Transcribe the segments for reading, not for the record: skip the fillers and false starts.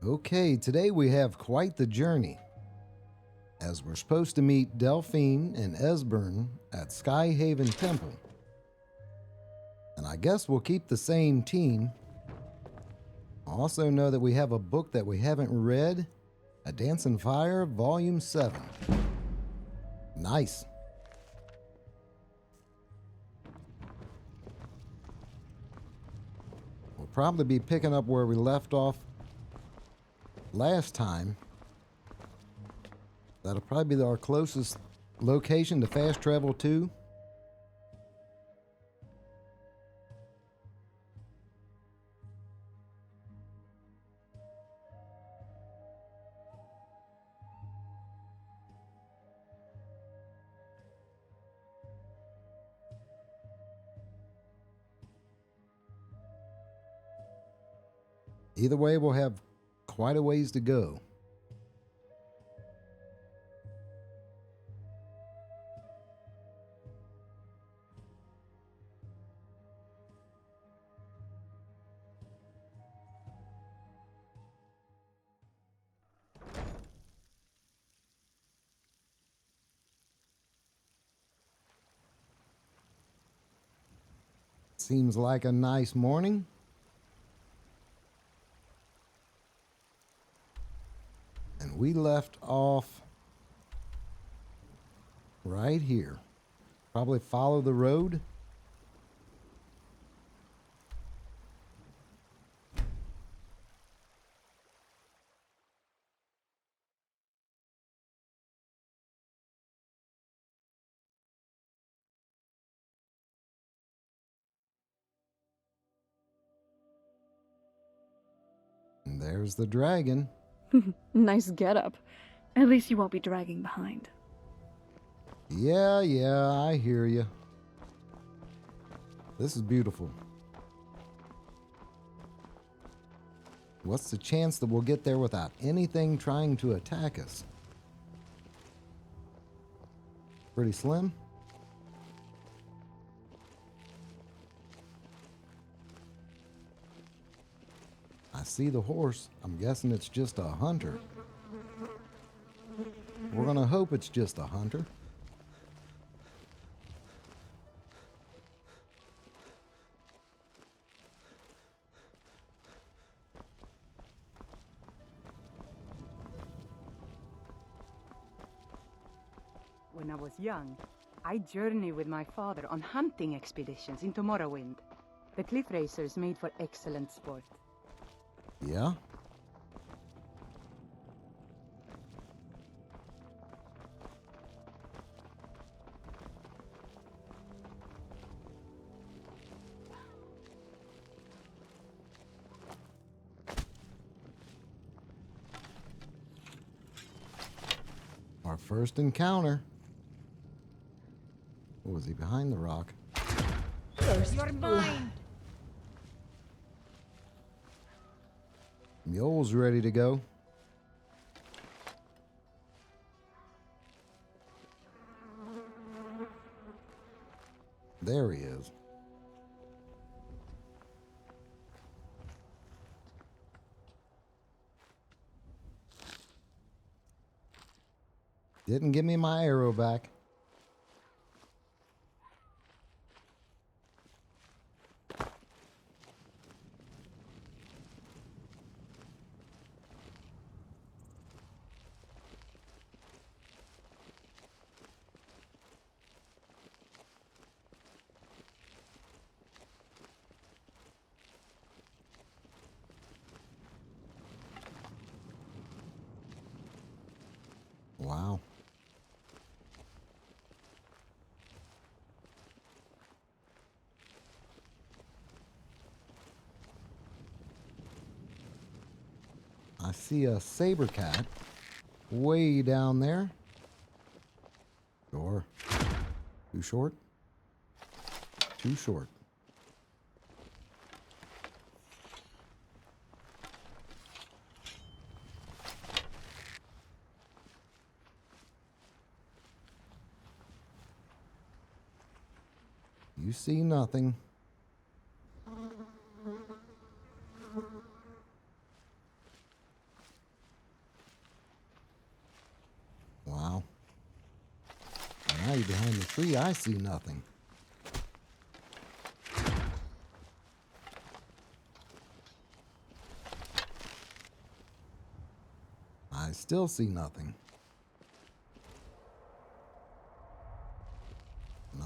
Okay, today we have quite the journey, as we're supposed to meet Delphine and Esbern at Skyhaven Temple. And I guess we'll keep the same team. I also know that we have a book that we haven't read, A Dance in Fire, Volume 7. Nice. We'll probably be picking up where we left off last time. That'll probably be our closest location to fast travel to. Either way, we'll have quite a ways to go. Seems like a nice morning. And we left off right here. Probably follow the road. And there's the dragon. Nice getup. At least you won't be dragging behind. Yeah, I hear you. This is beautiful. What's the chance that we'll get there without anything trying to attack us? Pretty slim. I see the horse. I'm guessing it's just a hunter. We're gonna hope it's just a hunter. When I was young, I journeyed with my father on hunting expeditions into Morrowind. The cliff racers made for excellent sport. Yeah? Our first encounter. Oh, was he behind the rock? You're mine! Mule's ready to go. There he is. Didn't give me my arrow back. Wow. I see a saber cat way down there. Sure. Too short? Too short. You see nothing. Certainly behind the tree I see nothing. I still see nothing.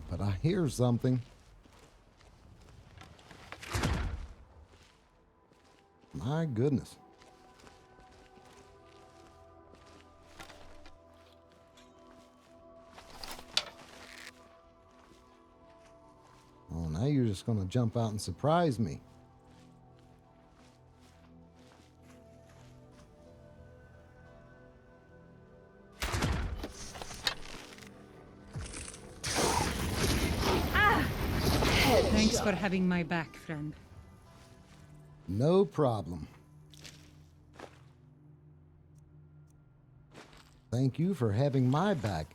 But I hear something. My goodness. Oh, now you're just going to jump out and surprise me. Thanks for having my back, friend. No problem. Thank you for having my back.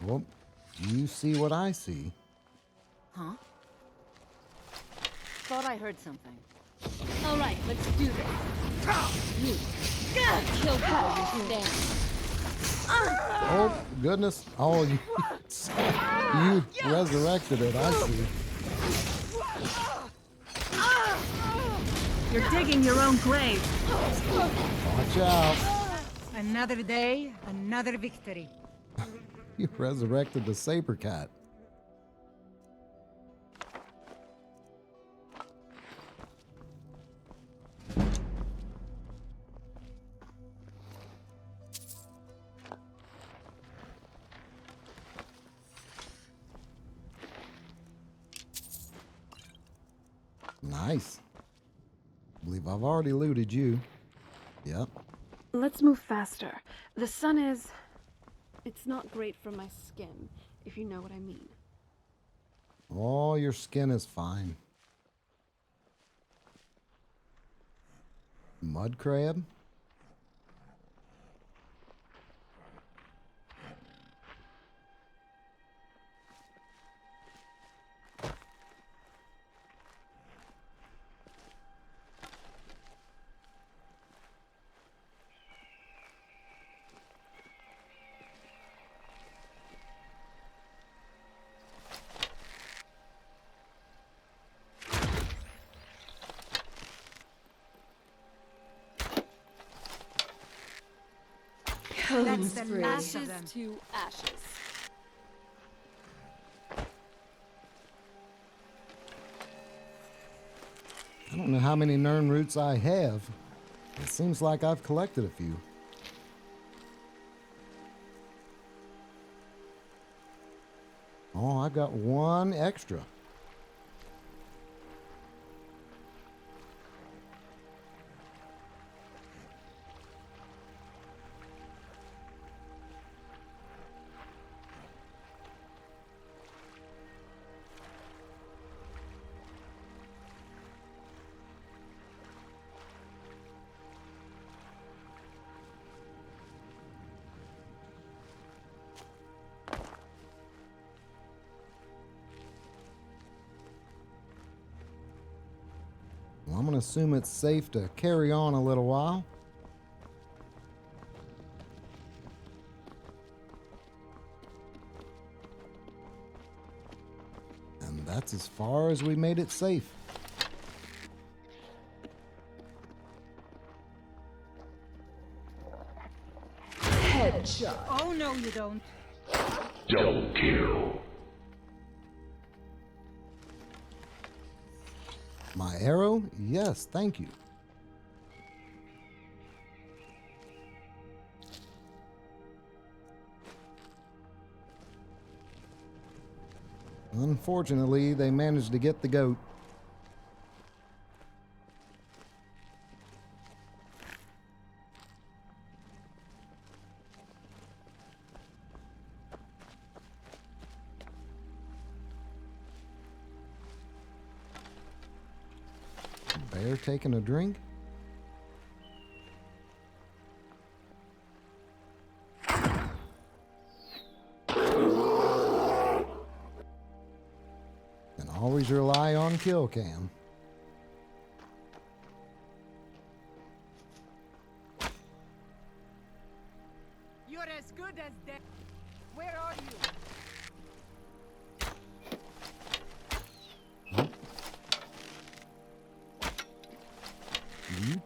Well, do you see what I see? Huh? Thought I heard something. All right, let's do this. You. Kill people you stand. Oh, goodness. Oh, you, you resurrected it, I see. You're digging your own grave. Watch out. Another day, another victory. You resurrected the saber cat. Nice. I believe I've already looted you. Yep. Let's move faster. The sun is... It's not great for my skin, if you know what I mean. Oh, your skin is fine. Mud crab? That's the last of Ashes them. to ashes. I don't know how many Nern roots I have. It seems like I've collected a few. Oh, I got one extra. Well, I'm going to assume it's safe to carry on a little while. And that's as far as we made it safe. Headshot. Oh, no, you don't. Double kill. My arrow? Yes, thank you. Unfortunately, they managed to get the goat. Bear taking a drink? And always rely on kill cam.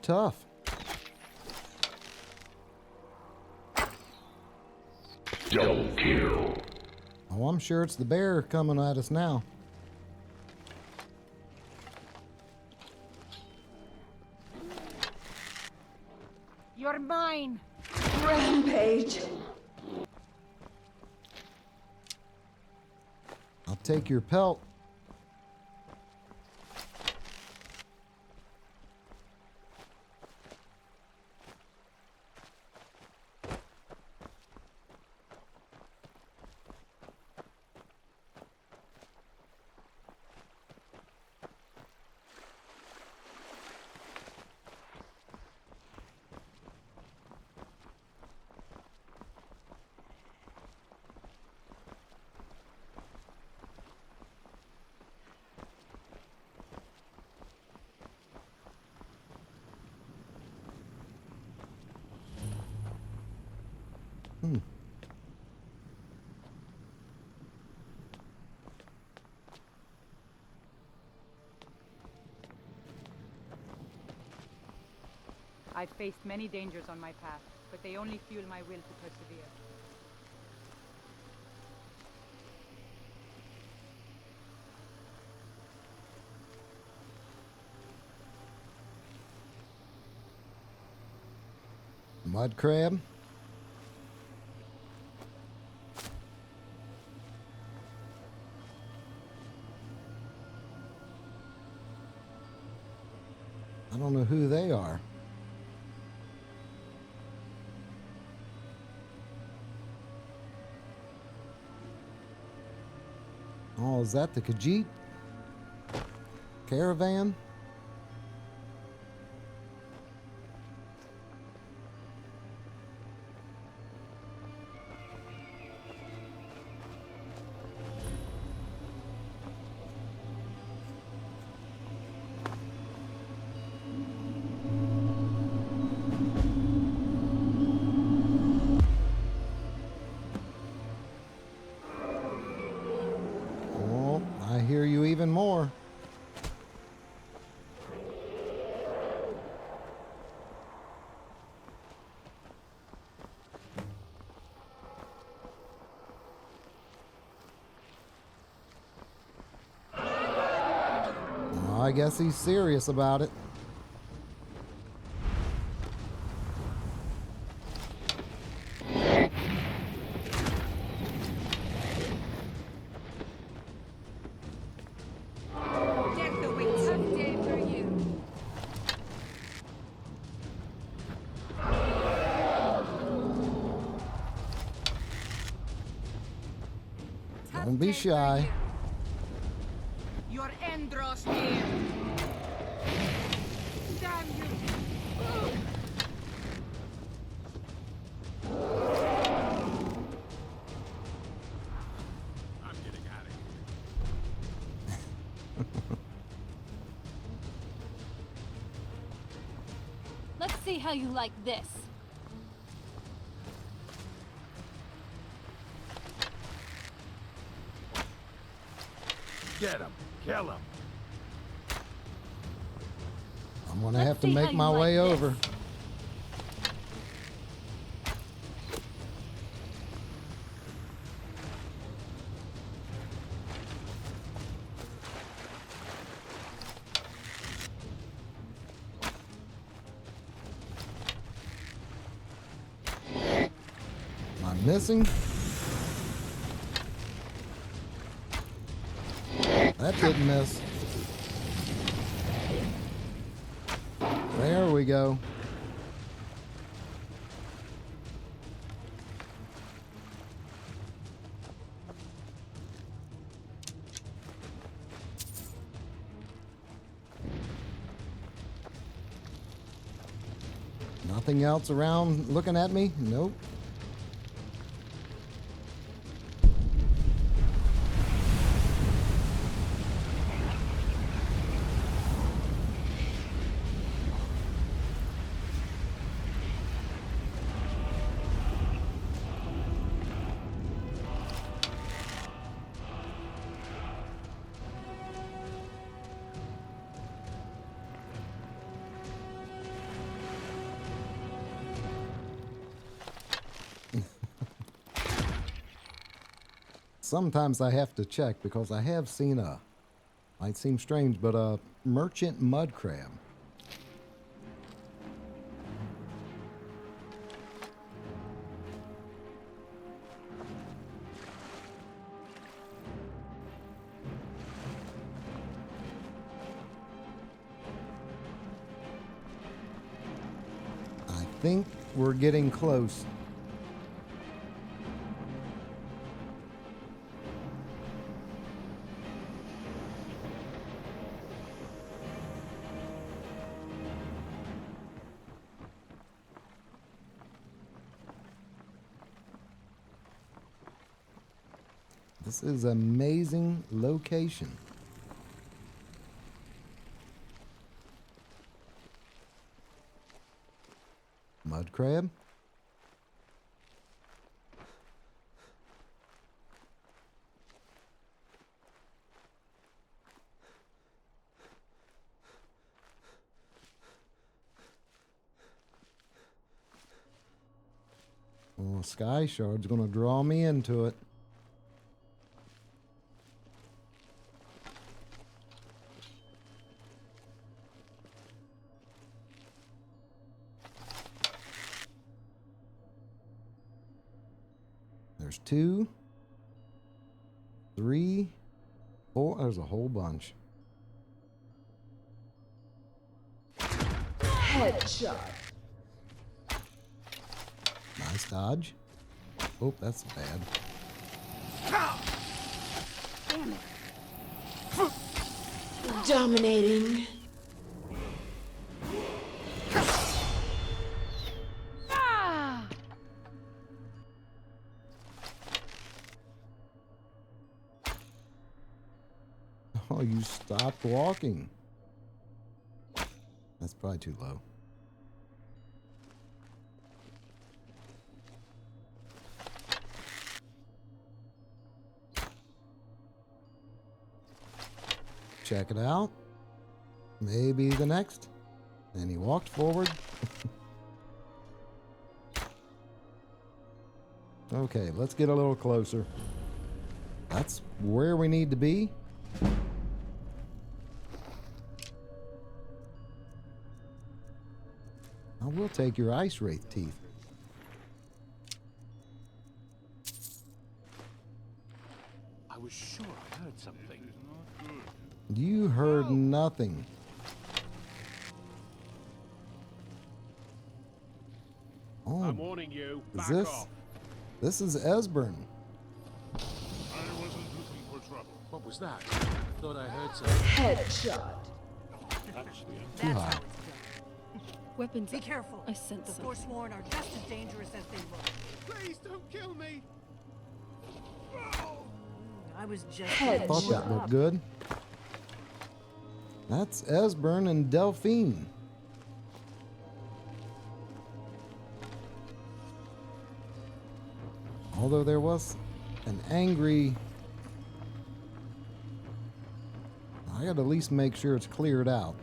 tough. Double kill. Oh, I'm sure it's the bear coming at us now. You're mine! Rampage. I'll take your pelt. I've faced many dangers on my path, but they only fuel my will to persevere. Mud crab. I don't know who they are. Oh, is that the Khajiit caravan? Oh, I hear you even more. Well, I guess he's serious about it. Don't be shy. Your end draws near! Damn you! I'm getting out of here. Let's see how you like this. Get him. Kill him. I'm gonna Let's have to see how make you my like way this. over. Am I missing? That didn't miss. There we go. Nothing else around looking at me? Nope. Sometimes I have to check because I have seen a, might seem strange, but a merchant mud crab. I think we're getting close. This is an amazing location. Mud crab? Well, Skyshard's gonna draw me into it. There's 2, 3, 4. There's a whole bunch. Headshot. Nice dodge. Oh, that's bad. Damn it. Dominating. Oh, you stopped walking. That's probably too low. Check it out. Maybe the next. And he walked forward. Okay, let's get a little closer. That's where we need to be. I will take your ice wraith teeth. I was sure I heard something. You heard nothing. Oh, I'm warning you. is Back this? off. This is Esbern. I wasn't looking for trouble. What was that? I thought I heard something. Headshot. Too high. Weapons. Be careful. I sense The something. Forsworn are just as dangerous as they look. Please don't kill me. I was just Thought that looked good. That's Esbern and Delphine. Although there was an angry... I gotta at least make sure it's cleared out.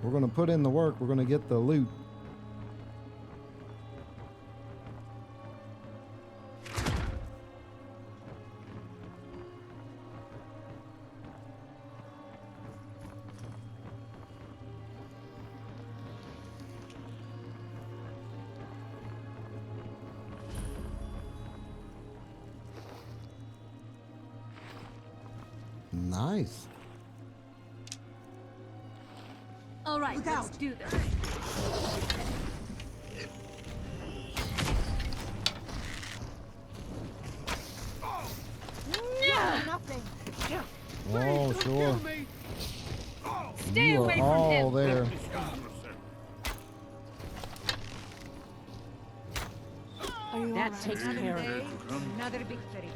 We're gonna put in the work, we're gonna get the loot. Nice. All right, let's do this. nothing. Oh, sure. Stay You away are from all him. there. Are you That alright? takes care of it. Another victory.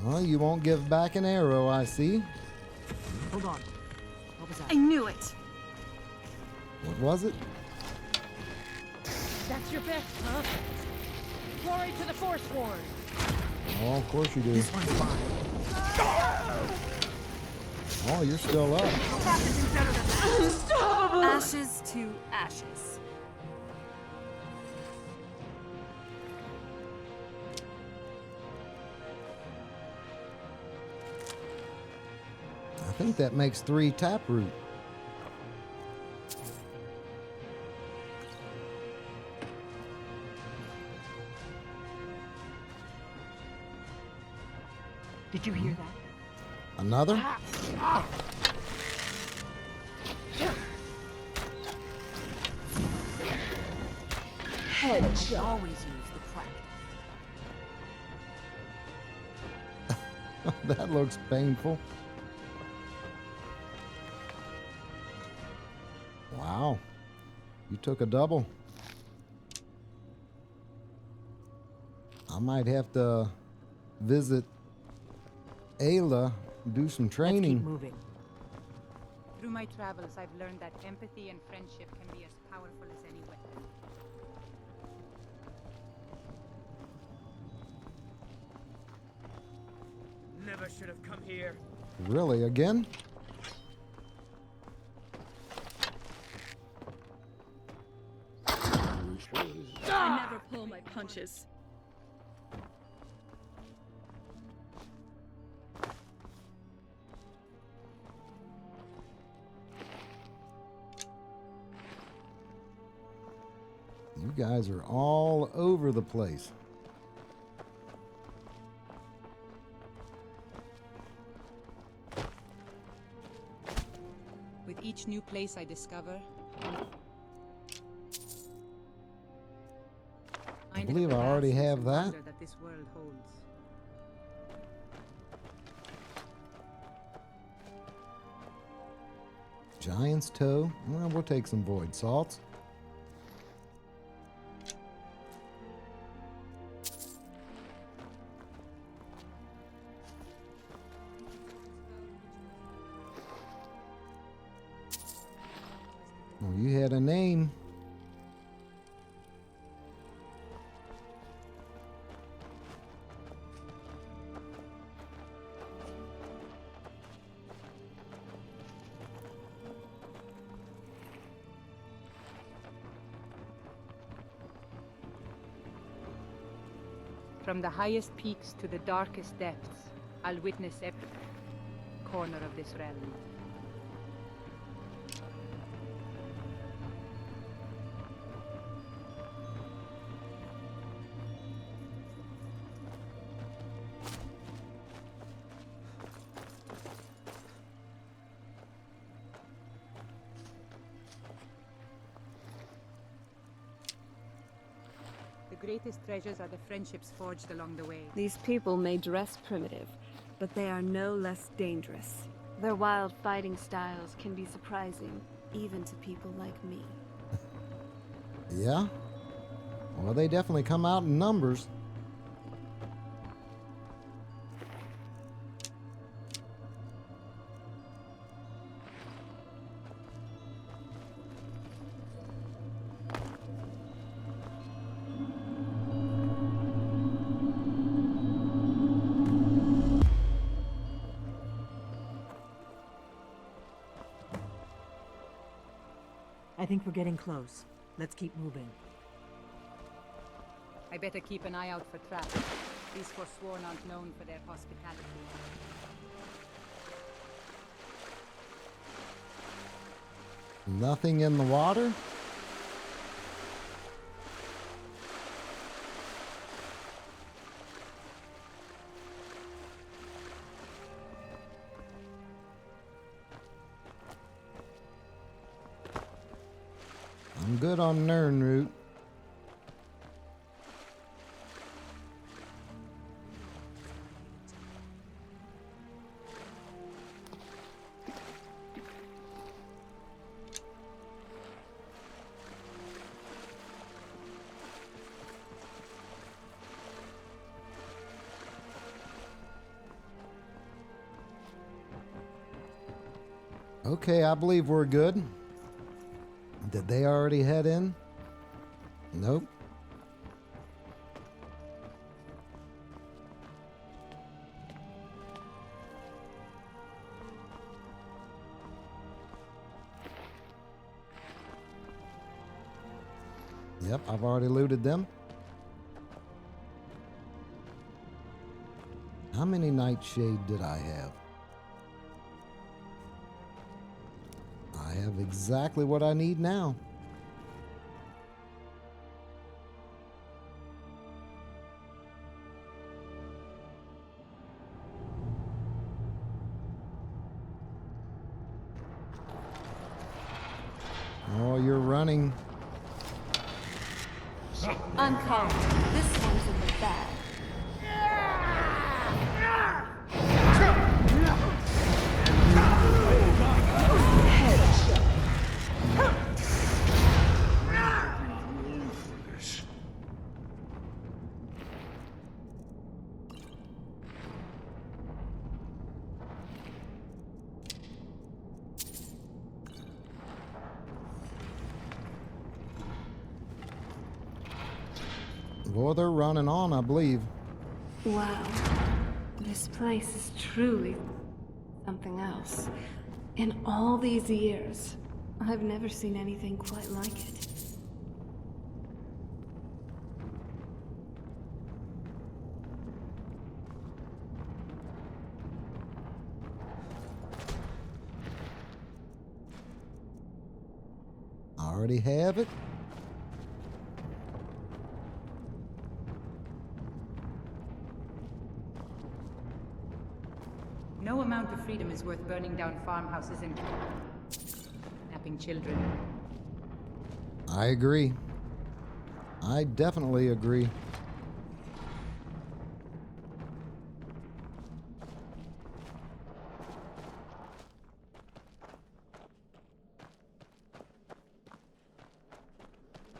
Well, you won't give back an arrow, I see. Hold on. What was that? I knew it! What was it? That's your best, huh? Glory to the Forsworn! Oh, of course you do. This one's mine. Oh, you're still up. Ashes to ashes. I think that makes 3 taproot. Did you hear that? Another? Headshot. Always use the practice. That looks painful. Wow. You took a double. I might have to visit Ayla, do some Let's training. keep moving. Through my travels, I've learned that empathy and friendship can be as powerful as any weapon. Never should have come here. Really, again? I never pull my punches. You guys are all over the place. With each new place I discover, I believe I already have that. that this world holds. Giant's Toe. Well, we'll take some void salts. Oh, you had a name. From the highest peaks to the darkest depths, I'll witness every corner of this realm. The greatest treasures are the friendships forged along the way. These people may dress primitive, but they are no less dangerous. Their wild fighting styles can be surprising, even to people like me. Yeah? Well, they definitely come out in numbers. I think we're getting close. Let's keep moving. I better keep an eye out for traps. These Forsworn aren't known for their hospitality. Nothing in the water? I'm good on Nern route. Okay, I believe we're good. Did they already head in? Nope. Yep, I've already looted them. How many nightshade did I have? I have exactly what I need now. Oh, you're running. Uncalled. This one's in the bag. Boy, they're running on, I believe. Wow. This place is truly something else. In all these years, I've never seen anything quite like it. I already have it. No amount of freedom is worth burning down farmhouses and kidnapping children. I agree. I definitely agree.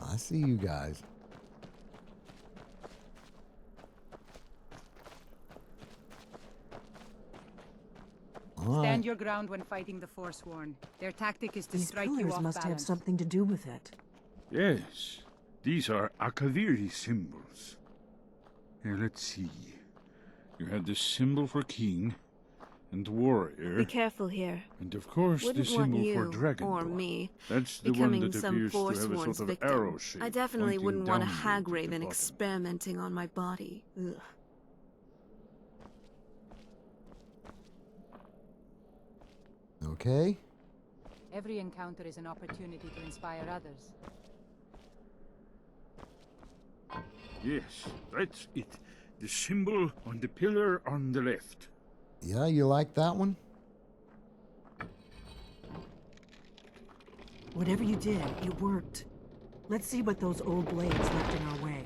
I see you guys. Stand your ground when fighting the Forsworn. Their tactic is to These strike you pillars off must have balance. something to do with it. Yes, these are Akaviri symbols. Here, let's see. You had the symbol for king and warrior. Be careful here. And of course Wouldn't the want symbol for you, dragon. or me, That's the one becoming that some appears to have a Forsworn's sort of victim. arrow shape. I definitely pointing wouldn't want a downward hag at the raven bottom. experimenting on my body. Ugh. Okay. Every encounter is an opportunity to inspire others. Yes, that's it. The symbol on the pillar on the left. Yeah, you like that one? Whatever you did, it worked. Let's see what those old blades left in our way.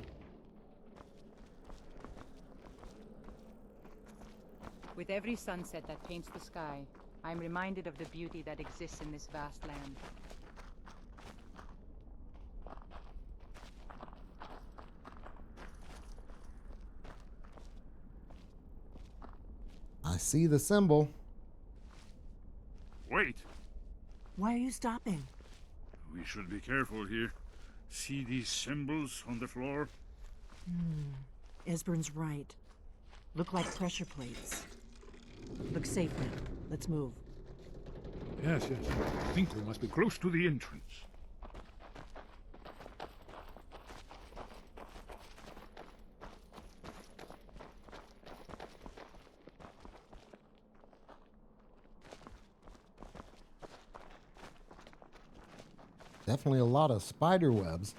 With every sunset that paints the sky, I'm reminded of the beauty that exists in this vast land. I see the symbol. Wait, Why are you stopping? we should be careful here. See these symbols on the floor? Esbern's right. Look like pressure plates. Look safe now. Let's move. Yes, yes. I think we must be close to the entrance. Definitely a lot of spider webs.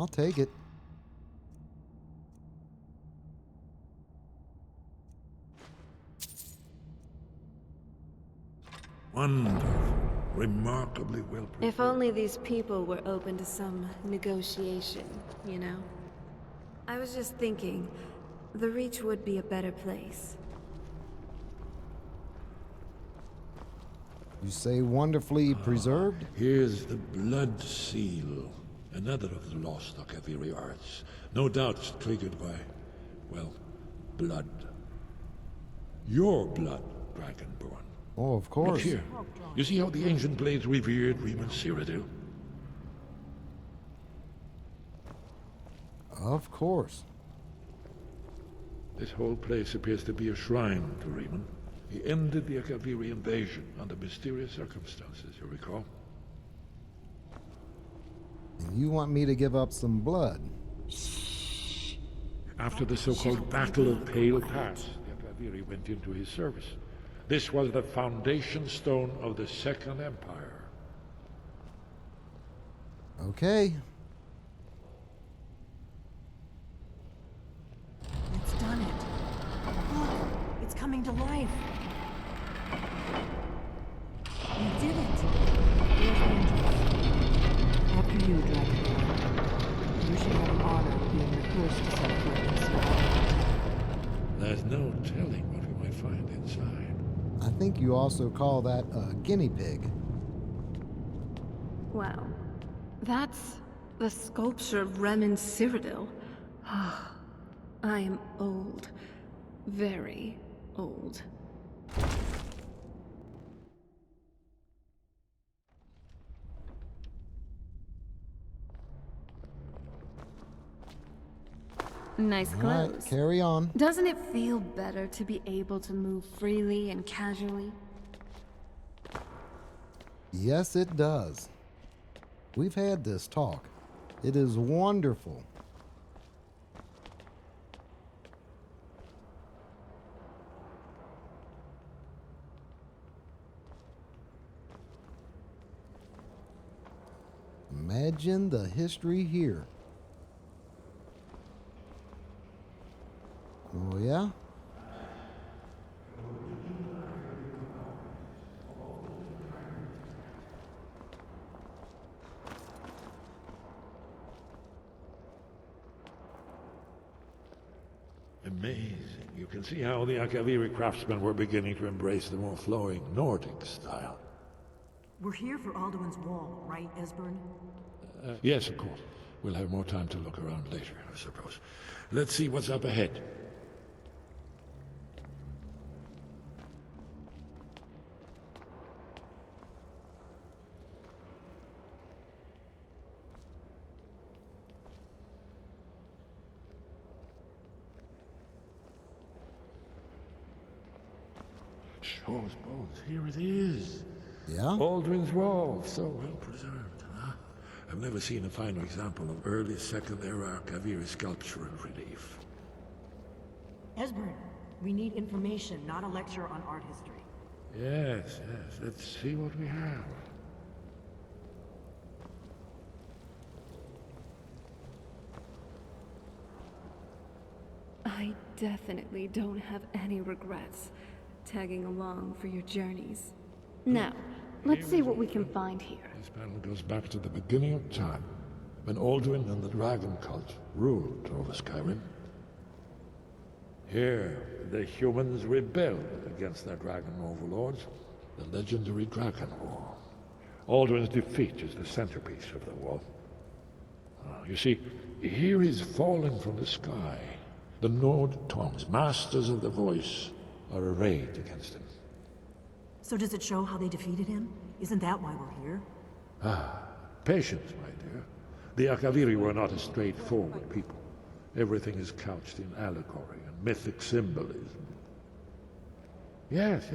I'll take it. Wonderful. Remarkably well prepared. If only these people were open to some negotiation, you know? I was just thinking, the Reach would be a better place. You say wonderfully preserved? Here's the blood seal. Another of the lost Akaviri arts. No doubt triggered by, well, blood. Your blood, Dragonborn. Oh, of Look course. here. You see how the ancient blades revered Riemann Cyrodiil? Of course. This whole place appears to be a shrine to Riemann. He ended the Akaviri invasion under mysterious circumstances, you recall? And you want me to give up some blood? After the so-called Battle of Pale Pass, the Akaviri went into his service. This was the foundation stone of the Second Empire. Okay. It's done it. Look, it's coming to life. You did it. Here's Andrews. After you, Dragonborn. You should have an honor of being the first to set foot in Skyrim. There's no telling what we might find inside. I think you also call that a guinea pig. Wow. That's the sculpture of Riemann Cyrodiil. I am old. Very old. Nice All clothes. right, carry on. Doesn't it feel better to be able to move freely and casually? Yes, it does. We've had this talk. It is wonderful. Imagine the history here. Oh, yeah? Amazing. You can see how the Akaviri craftsmen were beginning to embrace the more flowing Nordic style. We're here for Alduin's Wall, right, Esbern? Yes, of course. We'll have more time to look around later, I suppose. Let's see what's up ahead. Shaw's bones, here it is. Yeah? Aldrin's Wall, so well preserved, huh? I've never seen a finer example of early Second Era Akaviri sculpture and relief. Esbern, we need information, not a lecture on art history. Yes, let's see what we have. I definitely don't have any regrets tagging along for your journeys. Now, let's see what we can find here. This panel goes back to the beginning of time, when Alduin and the dragon cult ruled over Skyrim. Here, the humans rebelled against their dragon overlords, the legendary Dragon War. Alduin's defeat is the centerpiece of the war. You see, here he's falling from the sky. The Nord Tongs, masters of the voice, are arrayed against him. So does it show how they defeated him? Isn't that why we're here? Patience, my dear. The Akaviri were not a straightforward people. Everything is couched in allegory and mythic symbolism. Yes.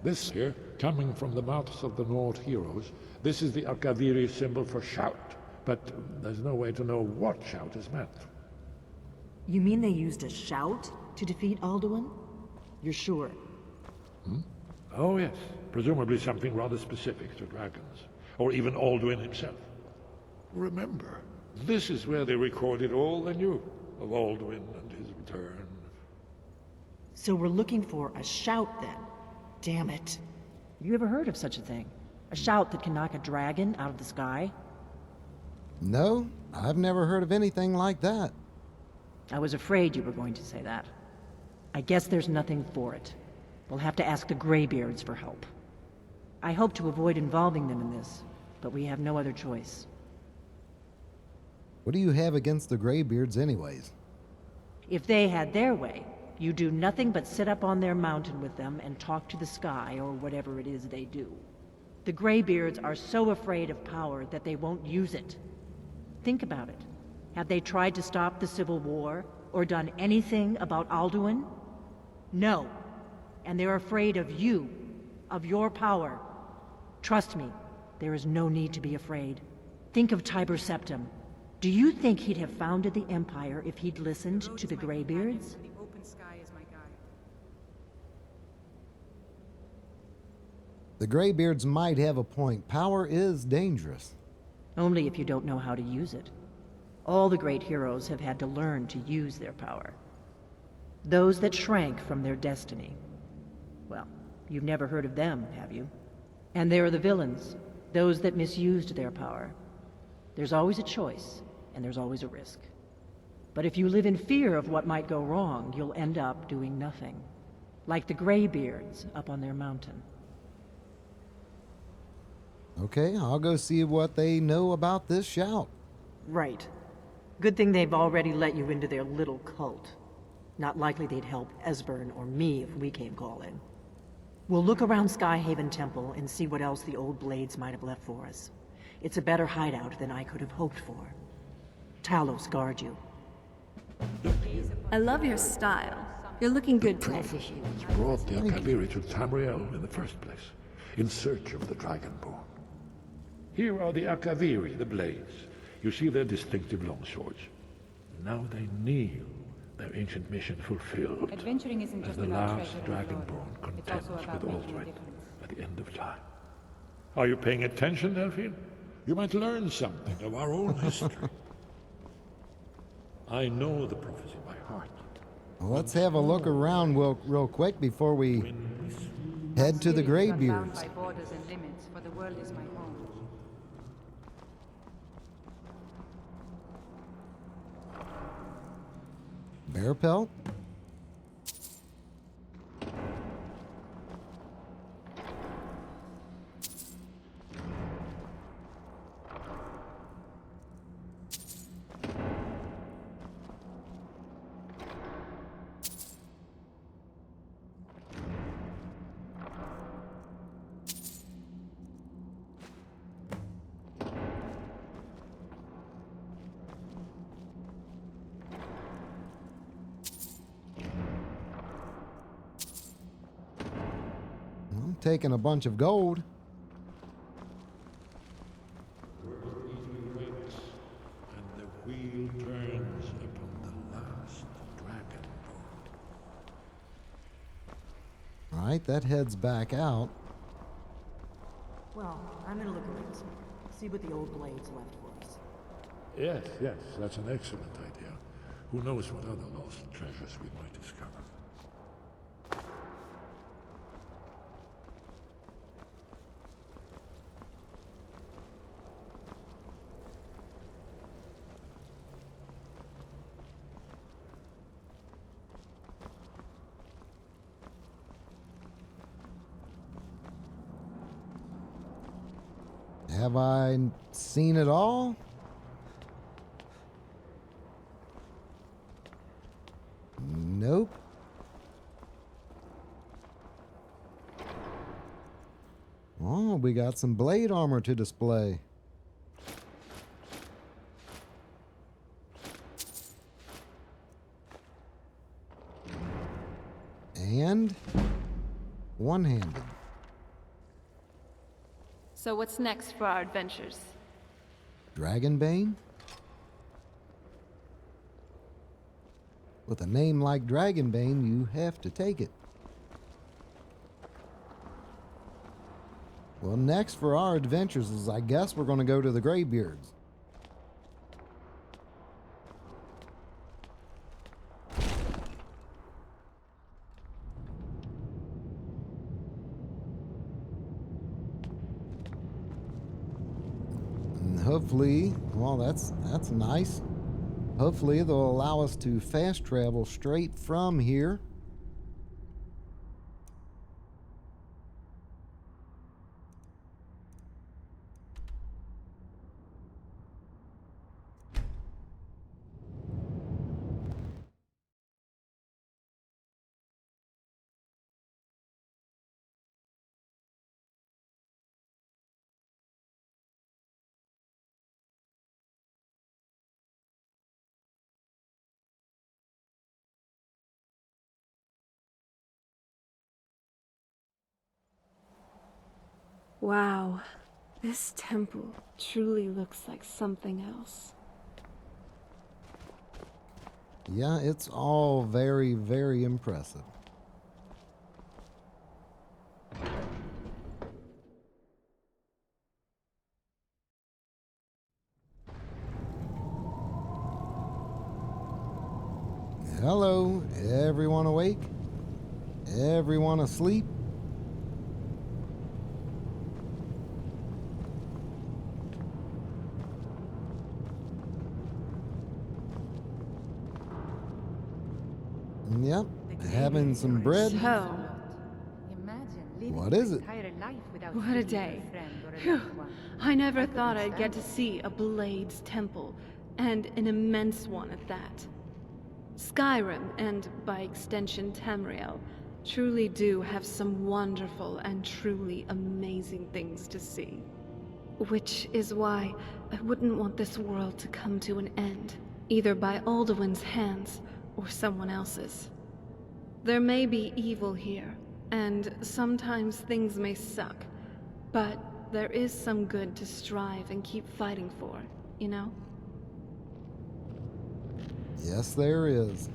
This here, coming from the mouths of the Nord heroes, this is the Akaviri symbol for shout. But there's no way to know what shout is meant. You mean they used a shout to defeat Alduin? You're sure? Oh yes, presumably something rather specific to dragons, or even Alduin himself. Remember, this is where they recorded all they knew of Alduin and his return. So we're looking for a shout then. Damn it. You ever heard of such a thing? A shout that can knock a dragon out of the sky? No, I've never heard of anything like that. I was afraid you were going to say that. I guess there's nothing for it. We'll have to ask the Greybeards for help. I hope to avoid involving them in this, but we have no other choice. What do you have against the Greybeards anyways? If they had their way, you do nothing but sit up on their mountain with them and talk to the sky or whatever it is they do. The Greybeards are so afraid of power that they won't use it. Think about it. Have they tried to stop the Civil War or done anything about Alduin? No. And they're afraid of you, of your power. Trust me, there is no need to be afraid. Think of Tiber Septim. Do you think he'd have founded the Empire if he'd listened to the Greybeards? The open sky is my guide. The Greybeards might have a point. Power is dangerous. Only if you don't know how to use it. All the great heroes have had to learn to use their power. Those that shrank from their destiny. Well, you've never heard of them, have you? And there are the villains, those that misused their power. There's always a choice, and there's always a risk. But if you live in fear of what might go wrong, you'll end up doing nothing. Like the Greybeards up on their mountain. Okay, I'll go see what they know about this shout. Right. Good thing they've already let you into their little cult. Not likely they'd help Esbern or me if we came calling. We'll look around Skyhaven Temple and see what else the old blades might have left for us. It's a better hideout than I could have hoped for. Talos guard you. I love your style. You're looking good today. Prophecy which brought the Akaviri to Tamriel in the first place, in search of the Dragonborn. Here are the Akaviri, the blades. You see their distinctive longswords. Now they kneel, their ancient mission fulfilled. Adventuring isn't as just the about last treasure and glory. Dragonborn It's contends also about with making a Aldred difference. at the end of time. Are you paying attention, Delphine? You might learn something of our own history. I know the prophecy by heart. Well, let's have a look around real quick before we head to the Cities are bound Greybeards. by borders and limits, for the world is my home. Bear pelt? I'm taking a bunch of gold. And the wheel turns upon the last Dragonborn. All right, that heads back out. Well, I'm gonna look around some more. See what the old blades left for us. Yes, yes, that's an excellent idea. Who knows what other lost treasures we might discover. Have I seen it all? Nope. Oh, we got some blade armor to display. And one-handed. So what's next for our adventures? Dragonbane? With a name like Dragonbane, you have to take it. Well, next for our adventures is, I guess, we're going to go to the Greybeards. And hopefully, well, that's nice. Hopefully they'll allow us to fast travel straight from here. Wow. This temple truly looks like something else. Yeah, it's all very, very impressive. Hello, everyone awake? Everyone asleep? Yep, having some bread. So, What is it? what a day. Phew. I never thought I'd get to see a Blade's temple, and an immense one at that. Skyrim, and by extension Tamriel, truly do have some wonderful and truly amazing things to see. Which is why I wouldn't want this world to come to an end, either by Alduin's hands or someone else's. There may be evil here, and sometimes things may suck, but there is some good to strive and keep fighting for, you know? Yes, there is.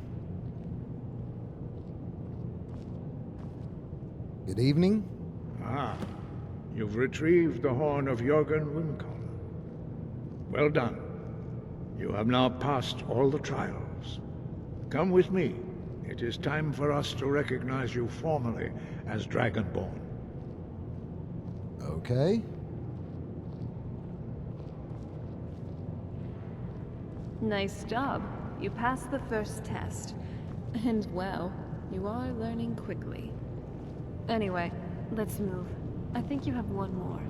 Good evening. Ah, you've retrieved the horn of Jörgen Windcom. Well done. You have now passed all the trials. Come with me. It is time for us to recognize you formally as Dragonborn. Okay. Nice job. You passed the first test. And well, you are learning quickly. Anyway, let's move. I think you have one more.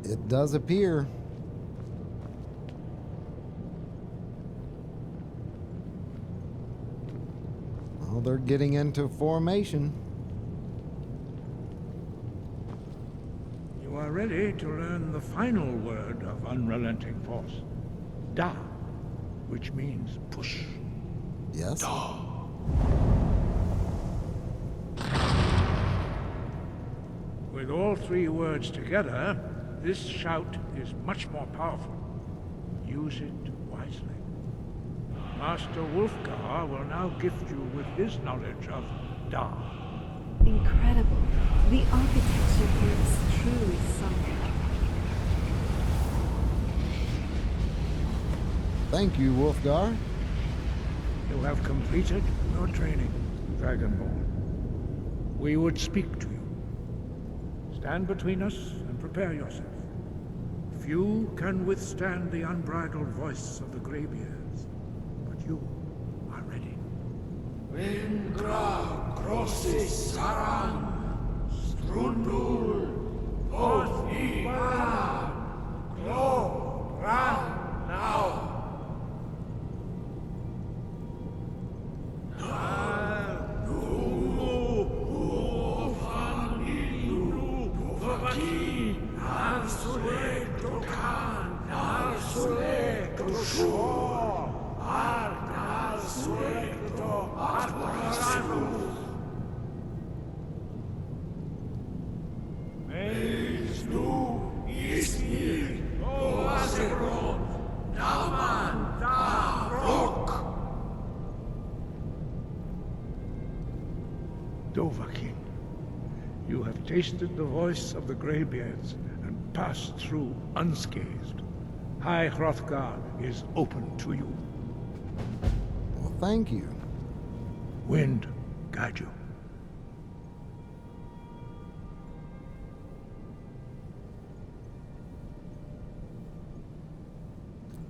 It does appear. Well, they're getting into formation. You are ready to learn the final word of unrelenting force. Da, which means push. Yes. Da. With all three words together, this shout is much more powerful. Use it wisely. Master Hrothgar will now gift you with his knowledge of Da. Incredible. The architecture here is truly something. Thank you, Hrothgar. You have completed your training, Dragonborn. We would speak to you. Stand between us and prepare yourself. Few can withstand the unbridled voice of the Greybeards, but you are ready. Ustengrav crosses Saran, Strundul, both Dibella, Glow, Ran, now. Dovahkiin, you have tasted the voice of the Greybeards and passed through unscathed. High Hrothgar is open to you. Well, thank you. Wind guide you.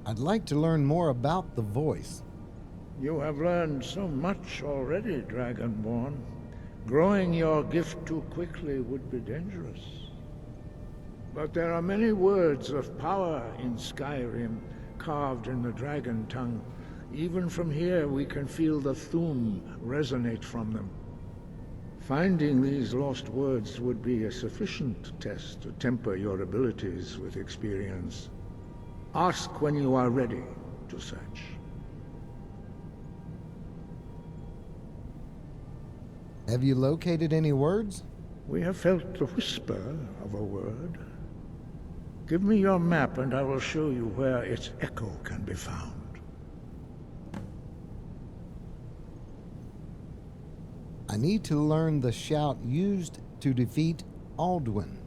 I'd like to learn more about the voice. You have learned so much already, Dragonborn. Growing your gift too quickly would be dangerous. But there are many words of power in Skyrim, carved in the dragon tongue. Even from here we can feel the Thum resonate from them. Finding these lost words would be a sufficient test to temper your abilities with experience. Ask when you are ready to search. Have you located any words? We have felt the whisper of a word. Give me your map and I will show you where its echo can be found. I need to learn the shout used to defeat Alduin.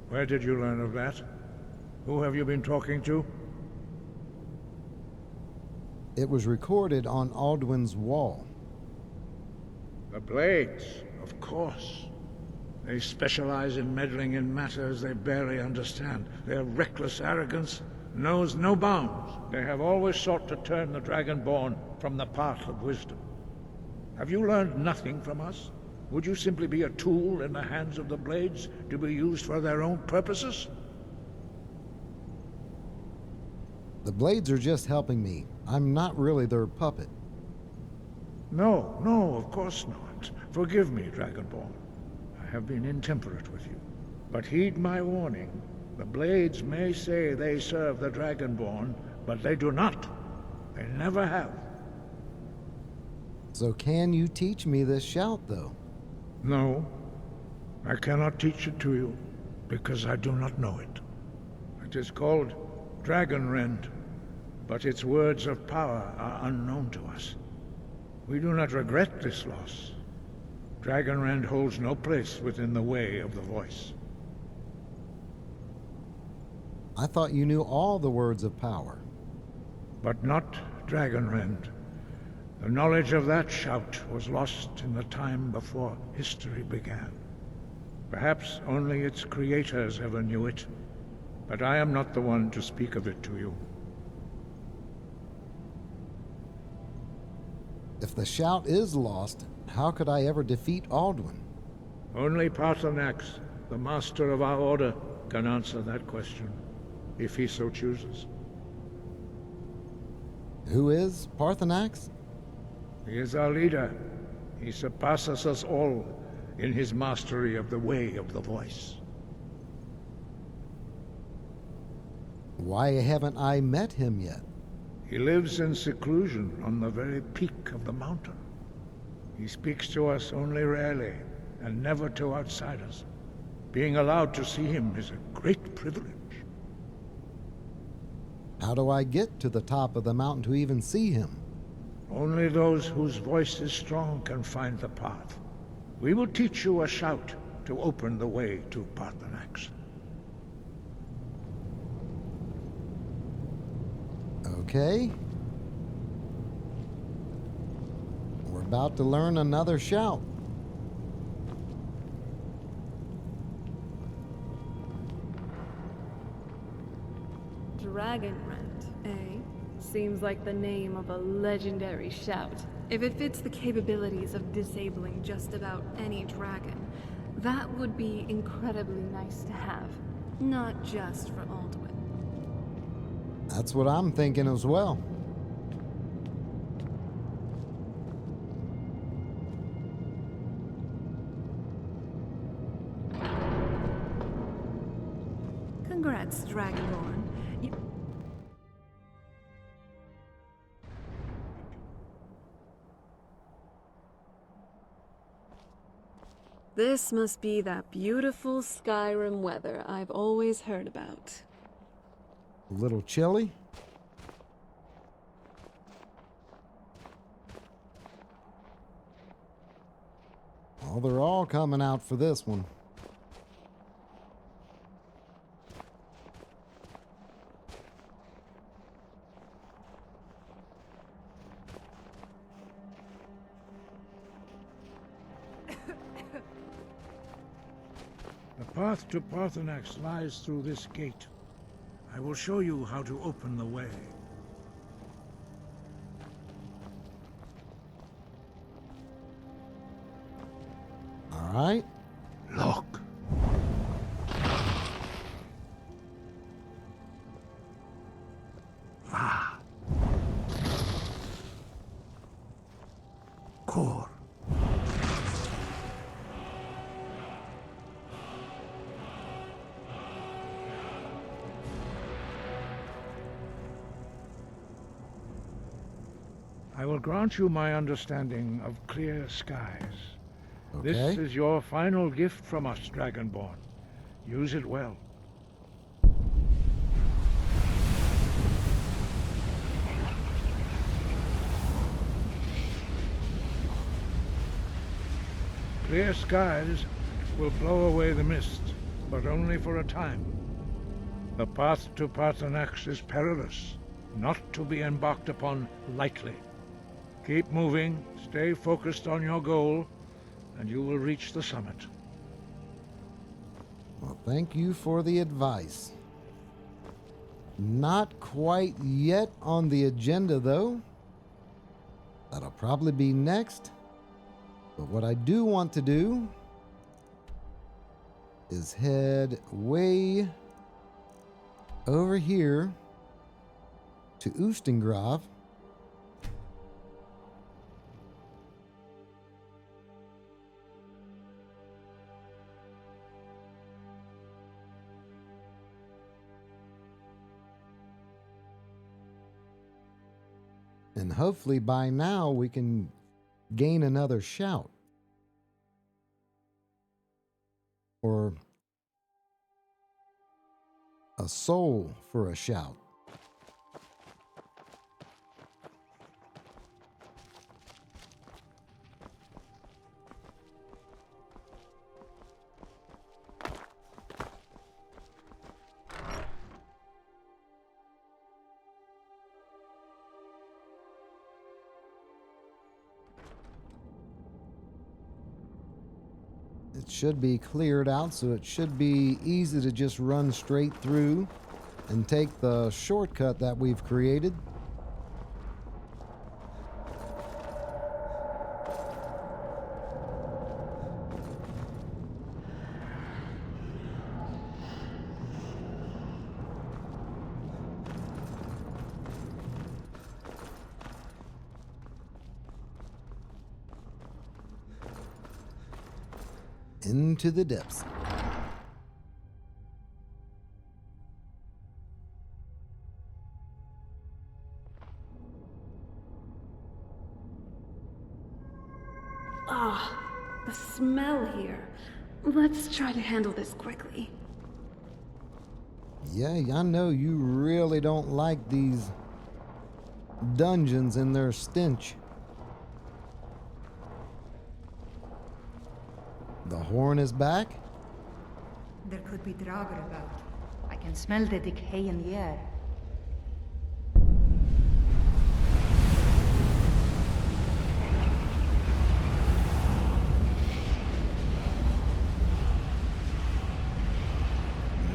Where did you learn of that? Who have you been talking to? It was recorded on Alduin's wall. The Blades, of course. They specialize in meddling in matters they barely understand. Their reckless arrogance knows no bounds. They have always sought to turn the Dragonborn from the path of wisdom. Have you learned nothing from us? Would you simply be a tool in the hands of the Blades to be used for their own purposes? The Blades are just helping me. I'm not really their puppet. No, of course not. Forgive me, Dragonborn. I have been intemperate with you. But heed my warning. The Blades may say they serve the Dragonborn, but they do not. They never have. So can you teach me this shout, though? No, I cannot teach it to you, because I do not know it. It is called Dragonrend, but its words of power are unknown to us. We do not regret this loss. Dragonrend holds no place within the way of the voice. I thought you knew all the words of power. But not Dragonrend. The knowledge of that shout was lost in the time before history began. Perhaps only its creators ever knew it, but I am not the one to speak of it to you. If the shout is lost, how could I ever defeat Alduin? Only Paarthurnax, the master of our order, can answer that question, if he so chooses. Who is Paarthurnax? He is our leader. He surpasses us all in his mastery of the way of the voice. Why haven't I met him yet? He lives in seclusion on the very peak of the mountain. He speaks to us only rarely, and never to outsiders. Being allowed to see him is a great privilege. How do I get to the top of the mountain to even see him? Only those whose voice is strong can find the path. We will teach you a shout to open the way to Paarthurnax. Okay. We're about to learn another shout. Dragonrend, eh? Seems like the name of a legendary shout. If it fits the capabilities of disabling just about any dragon, that would be incredibly nice to have. Not just for Alduin. That's what I'm thinking as well. Congrats, Dragonborn. This must be that beautiful Skyrim weather I've always heard about. A little chilly? Oh, they're all coming out for this one. The path to Paarthurnax lies through this gate. I will show you how to open the way. All right. Look. Core. I will grant you my understanding of clear skies. Okay. This is your final gift from us, Dragonborn. Use it well. Clear skies will blow away the mist, but only for a time. The path to Paarthurnax is perilous, not to be embarked upon lightly. Keep moving, stay focused on your goal, and you will reach the summit. Well, thank you for the advice. Not quite yet on the agenda, though. That'll probably be next. But what I do want to do is head way over here to Ustengrav. And hopefully by now we can gain another shout. Or a soul for a shout. It should be cleared out, so it should be easy to just run straight through and take the shortcut that we've created. Into the depths. Ah, the smell here. Let's try to handle this quickly. Yeah, I know you really don't like these dungeons and their stench. The horn is back. There could be Draugr about. I can smell the decay in the air.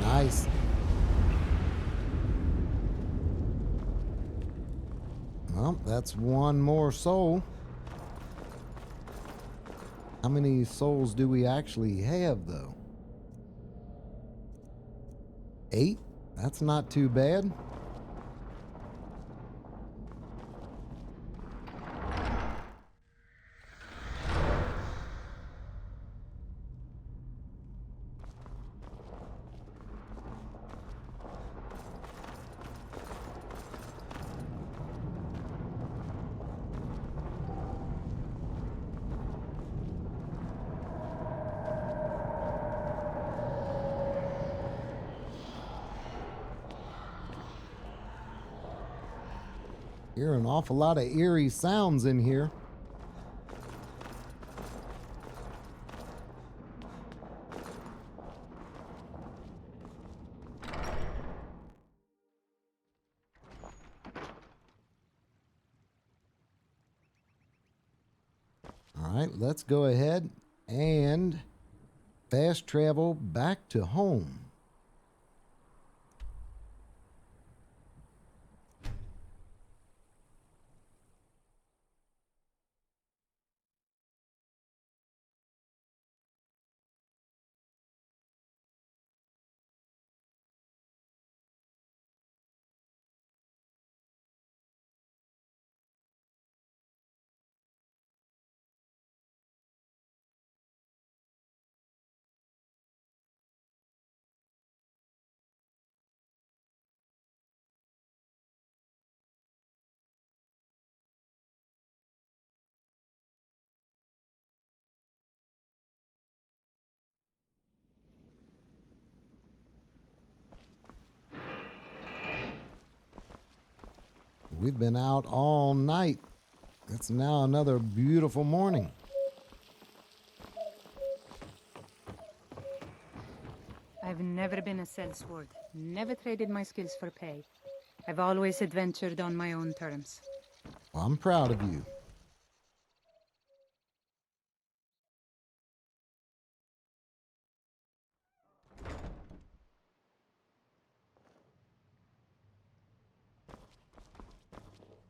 Nice. Well, that's one more soul. How many souls do we actually have, though? 8? That's not too bad. Hear an awful lot of eerie sounds in here. All right, let's go ahead and fast travel back to home. We've been out all night. It's now another beautiful morning. I've never been a sellsword, never traded my skills for pay. I've always adventured on my own terms. Well, I'm proud of you.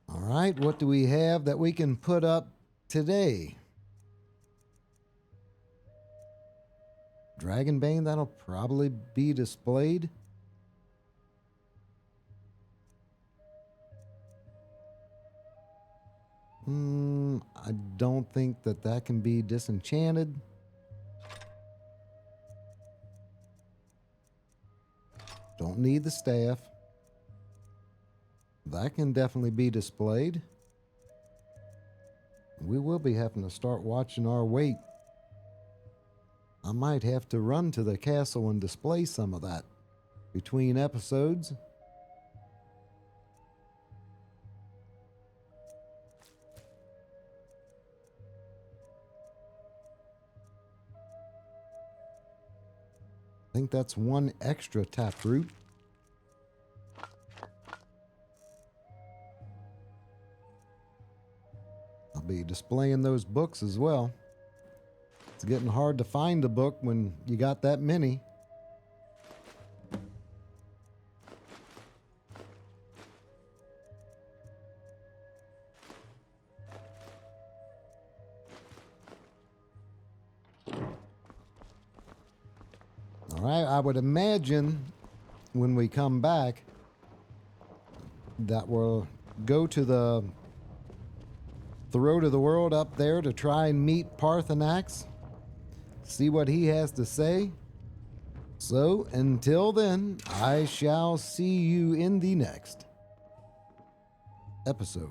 All right, what do we have that we can put up today? Dragonbane, that'll probably be displayed. I don't think that can be disenchanted. Don't need the staff. That can definitely be displayed. We will be having to start watching our weight. I might have to run to the castle and display some of that between episodes. I think that's one extra taproot. I'll be displaying those books as well. It's getting hard to find a book when you got that many. All right, I would imagine when we come back that we'll go to the throat of the world up there to try and meet Parthenax, see what he has to say. So until then, I shall see you in the next episode.